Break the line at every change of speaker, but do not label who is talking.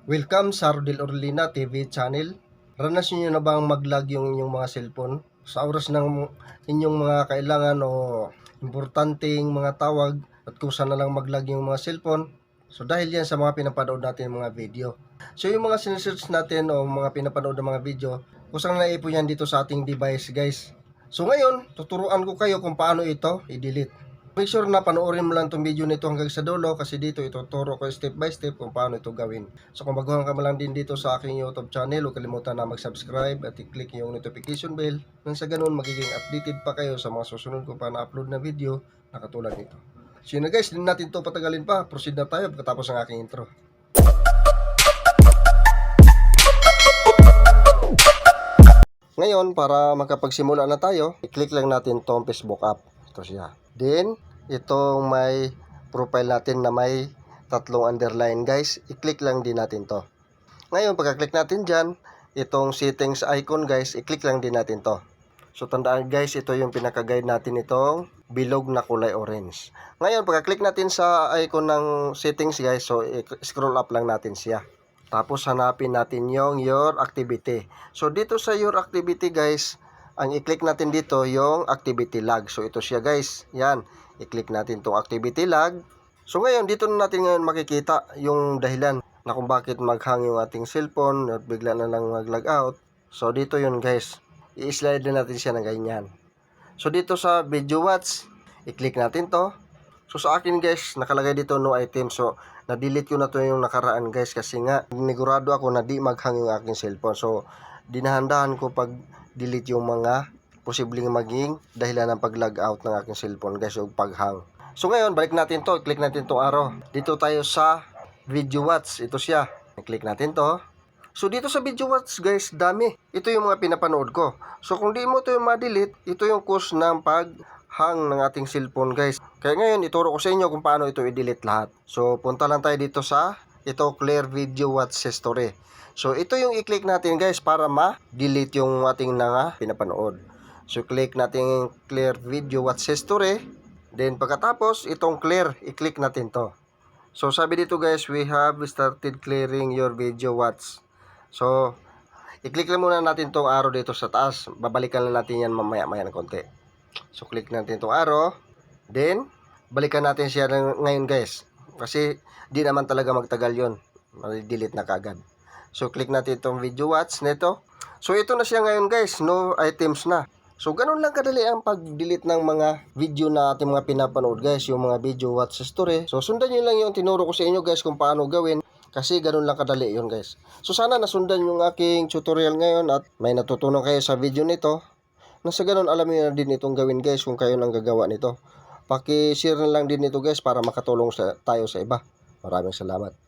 Welcome sa Rodel Orlina TV channel. Ranas niyo na bang mag-lag yung inyong mga cellphone? Sa oras ng inyong mga kailangan o importanteng mga tawag at kung saan na lang mag-lag yung mga cellphone? So dahil yan sa mga pinapanood natin mga video. So yung mga sinesearch natin o mga pinapanood ng mga video, kusang naipon yan dito sa ating device guys. So ngayon, tuturuan ko kayo kung paano ito i-delete. Make sure na panoorin mo lang itong video nito hanggang sa dulo kasi dito ituturo ko step by step kung paano ito gawin. So kung baguhan ka mo lang din dito sa aking YouTube channel, huwag kalimutan na mag-subscribe at i-click yung notification bell nang sa ganun magiging updated pa kayo sa mga susunod ko pa na-upload na video na katulad nito. So yun na guys, hindi natin ito patagalin pa. Proceed na tayo pagkatapos ng aking intro. Ngayon, para makapagsimula na tayo, i-click lang natin itong Facebook app. Ito siya. Then, itong may profile natin na may tatlong underline guys, i-click lang din natin to. Ngayon, pagka-click natin dyan, itong settings icon guys, i-click lang din natin to. So, tandaan guys, ito yung pinaka-guide natin itong bilog na kulay orange. Ngayon, pagka-click natin sa icon ng settings guys, so scroll up lang natin siya. Tapos, hanapin natin yung your activity. So, dito sa your activity guys, ang i-click natin dito yung activity log. So, ito siya guys. Yan. I-click natin itong activity log. So, ngayon, dito na natin ngayon makikita yung dahilan na kung bakit maghang yung ating cellphone at bigla na lang mag-log out. So, dito yun guys. I-slide na natin siya ng ganyan. So, dito sa video watch, i-click natin to. So, sa akin guys, nakalagay dito no item. So, na-delete ko na to yung nakaraan guys kasi nga, nigurado ako na di maghang yung aking cellphone. So, dinahandahan ko pag delete yung mga posibleng maging dahilan ng pag-log out ng aking cellphone guys, yung paghang. So ngayon, balik natin to, click natin tong arrow. Dito tayo sa video watch, ito siya. Click natin to. So dito sa video watch guys, dami. Ito yung mga pinapanood ko. So kung di mo to yung ma-delete, ito yung cause ng paghang ng ating cellphone guys. Kaya ngayon, ituro ko sa inyo kung paano ito i-delete lahat. So punta lang tayo dito sa clear video watch history. So, ito yung i-click natin guys para ma-delete yung ating pinapanood. So, click natin clear video watch history. Then, pagkatapos, itong clear, i-click natin to. So, sabi dito guys, we have started clearing your video watch. So, i-click lang muna natin tong arrow dito sa taas. Babalikan lang natin yan mamaya-maya ng konti. So, click natin tong arrow. Then, balikan natin siya ngayon guys. Kasi, di naman talaga magtagal yun. Ma-delete na kagad. So, click natin itong video watch nito. So, ito na siya ngayon guys. No items na. So, ganun lang kadali ang pag-delete ng mga video na ating mga pinapanood guys. Yung mga video watch history. So, sundan nyo lang yung tinuro ko sa inyo guys kung paano gawin. Kasi ganun lang kadali yun guys. So, sana nasundan yung aking tutorial ngayon at may natutunan kayo sa video nito. Nasa ganun alam nyo na din itong gawin guys kung kayo nang gagawa nito. Paki-share na lang din ito guys para makatulong tayo sa iba. Maraming salamat.